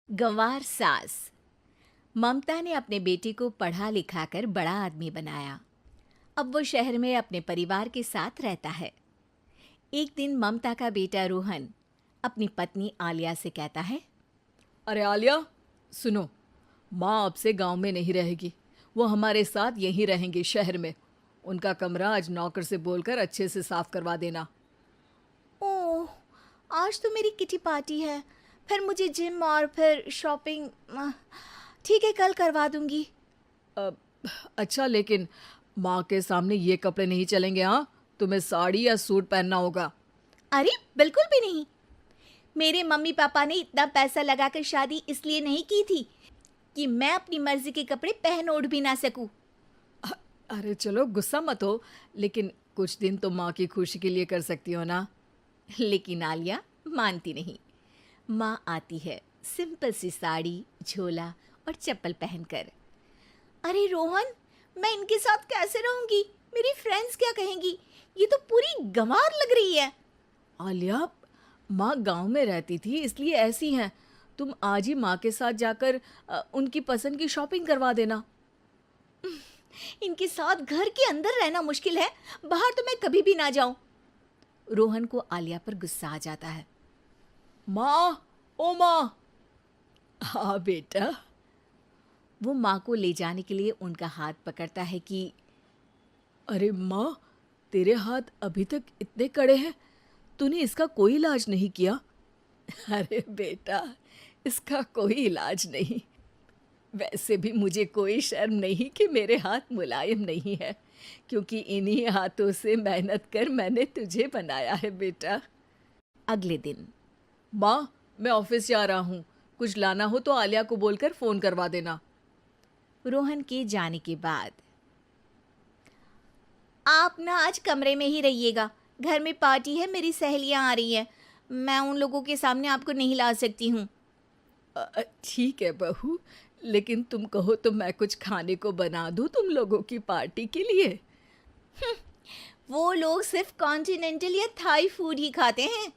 गंवार सास। ममता ने अपने बेटे को पढ़ा लिखाकर बड़ा आदमी बनाया। अब वो शहर में अपने परिवार के साथ रहता है। एक दिन ममता का बेटा रोहन अपनी पत्नी आलिया से कहता है, अरे आलिया, सुनो, माँ अब से गांव में नहीं रहेगी। वो हमारे साथ यहीं रहेंगी शहर में। उनका कमरा आज नौकर से बोलकर अच्छे से साफ करवा देना। ओह, आज तो मेरी किटी पार्टी है, फिर मुझे जिम और फिर शॉपिंग। ठीक है, कल करवा दूंगी। अ, अच्छा, लेकिन माँ के सामने ये कपड़े नहीं चलेंगे। हाँ, तुम्हें साड़ी या सूट पहनना होगा। अरे बिल्कुल भी नहीं। मेरे मम्मी पापा ने इतना पैसा लगाकर शादी इसलिए नहीं की थी कि मैं अपनी मर्जी के कपड़े पहन ओढ़ भी ना सकूं। अ- अरे चलो, गुस्सा मत हो, लेकिन कुछ दिन तो माँ की खुशी के लिए कर सकती हो ना। लेकिन आलिया मानती नहीं। माँ आती है सिंपल सी साड़ी, झोला और चप्पल पहनकर। अरे रोहन, मैं इनके साथ कैसे रहूंगी? मेरी फ्रेंड्स क्या कहेंगी? ये तो पूरी गंवार लग रही है। आलिया, माँ गांव में रहती थी इसलिए ऐसी हैं। तुम आज ही माँ के साथ जाकर उनकी पसंद की शॉपिंग करवा देना। इनके साथ घर के अंदर रहना मुश्किल है, बाहर तो मैं कभी भी ना जाऊं। रोहन को आलिया पर गुस्सा आ जाता है। माँ, ओ माँ। हाँ बेटा। वो माँ को ले जाने के लिए उनका हाथ पकड़ता है कि अरे माँ, तेरे हाथ अभी तक इतने कड़े हैं, तूने इसका कोई इलाज नहीं किया? अरे बेटा, इसका कोई इलाज नहीं। वैसे भी मुझे कोई शर्म नहीं कि मेरे हाथ मुलायम नहीं है, क्योंकि इन्हीं हाथों से मेहनत कर मैंने तुझे बनाया है बेटा। अगले दिन माँ, मैं ऑफिस जा रहा हूँ। कुछ लाना हो तो आलिया को बोलकर फ़ोन करवा देना। रोहन के जाने के बाद, आप ना आज कमरे में ही रहिएगा, घर में पार्टी है, मेरी सहेलियां आ रही हैं, मैं उन लोगों के सामने आपको नहीं ला सकती हूँ। ठीक है बहू, लेकिन तुम कहो तो मैं कुछ खाने को बना दूँ तुम लोगों की पार्टी के लिए। वो लोग सिर्फ कॉन्टिनेंटल या थाई फूड ही खाते हैं।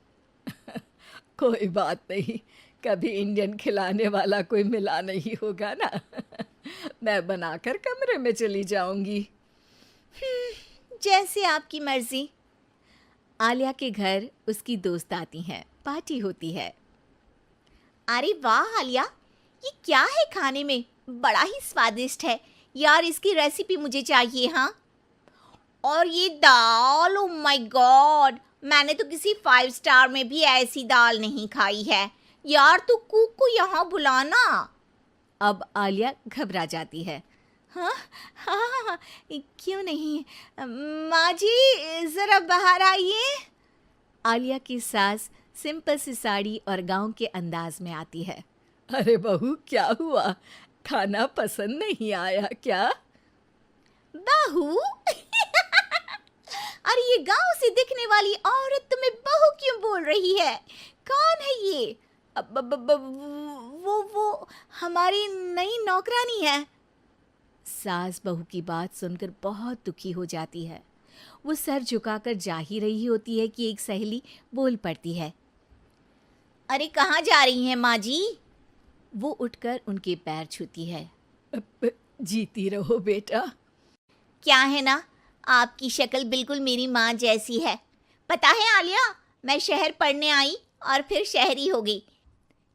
कोई बात नहीं, कभी इंडियन खिलाने वाला कोई मिला नहीं होगा ना। मैं बनाकर कमरे में चली जाऊंगी। जैसे आपकी मर्जी। आलिया के घर उसकी दोस्त आती हैं, पार्टी होती है। अरे वाह आलिया, ये क्या है खाने में? बड़ा ही स्वादिष्ट है यार, इसकी रेसिपी मुझे चाहिए। हाँ, और ये दाल, ओ माय गॉड, मैंने तो किसी 5 स्टार में भी ऐसी दाल नहीं खाई है। यार तू कुक को यहाँ बुलाना। अब आलिया घबरा जाती है। हाँ हाँ हाँ हाँ, क्यों नहीं। माँ जी ज़रा बाहर आइए। आलिया की सास सिंपल सी साड़ी और गांव के अंदाज में आती है। अरे बहू, क्या हुआ? खाना पसंद नहीं आया क्या? बहू? अरे ये गांव से दिखने वाली औरत तुम्हें बहू क्यों बोल रही है? कौन है ये? वो हमारी नई नौकरानी है। सास बहू की बात सुनकर बहुत दुखी हो जाती है। वो सर झुकाकर जा ही रही होती है कि एक सहेली बोल पड़ती है। अरे कहाँ जा रही हैं माँ जी? वो उठकर उनके पैर छूती है। जीती रहो बेटा। क्या है ना, आपकी शक्ल बिल्कुल मेरी माँ जैसी है। पता है आलिया, मैं शहर पढ़ने आई और फिर शहरी हो गई,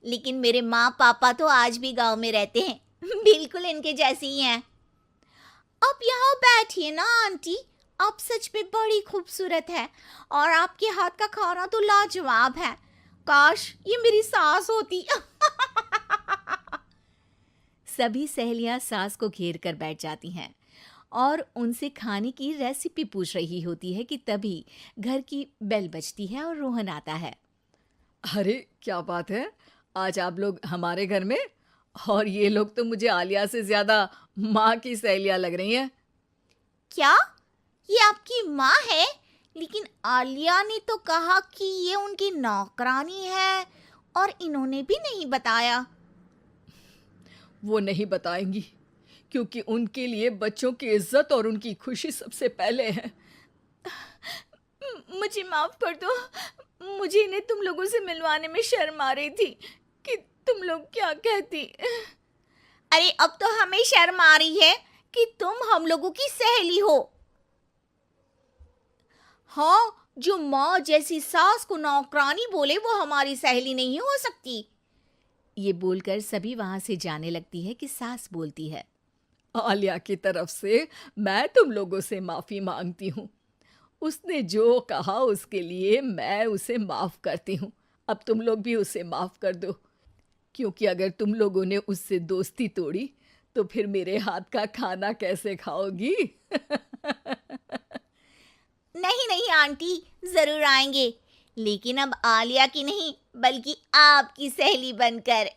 लेकिन मेरे माँ पापा तो आज भी गांव में रहते हैं, बिल्कुल इनके जैसे ही हैं। आप यहाँ बैठिए ना आंटी, आप सच में बड़ी खूबसूरत है और आपके हाथ का खाना तो लाजवाब है। काश ये मेरी सास होती। सभी सहेलियां सास को घेर कर बैठ जाती हैं और उनसे खाने की रेसिपी पूछ रही होती है कि तभी घर की बेल बजती है और रोहन आता है। अरे क्या बात है, आज आप लोग हमारे घर में? और ये लोग तो मुझे आलिया से ज्यादा माँ की सहेलियाँ लग रही हैं। क्या ये आपकी माँ है? लेकिन आलिया ने तो कहा कि ये उनकी नौकरानी है और इन्होंने भी नहीं बताया। वो नहीं बताएंगी, क्योंकि उनके लिए बच्चों की इज्जत और उनकी खुशी सबसे पहले है। मुझे माफ कर दो, मुझे इन्हें तुम लोगों से मिलवाने में शर्म आ रही थी कि तुम लोग क्या कहती? अरे अब तो हमें शर्म आ रही है कि तुम हम लोगों की सहेली हो। हाँ, जो माँ जैसी सास को नौकरानी बोले वो हमारी सहेली नहीं हो सकती। ये बोलकर सभी वहां से जाने लगती है कि सास बोलती है, आलिया की तरफ से मैं तुम लोगों से माफ़ी मांगती हूँ। उसने जो कहा उसके लिए मैं उसे माफ़ करती हूँ। अब तुम लोग भी उसे माफ़ कर दो, क्योंकि अगर तुम लोगों ने उससे दोस्ती तोड़ी तो फिर मेरे हाथ का खाना कैसे खाओगी? नहीं नहीं आंटी, जरूर आएंगे, लेकिन अब आलिया की नहीं बल्कि आपकी सहेली बनकर।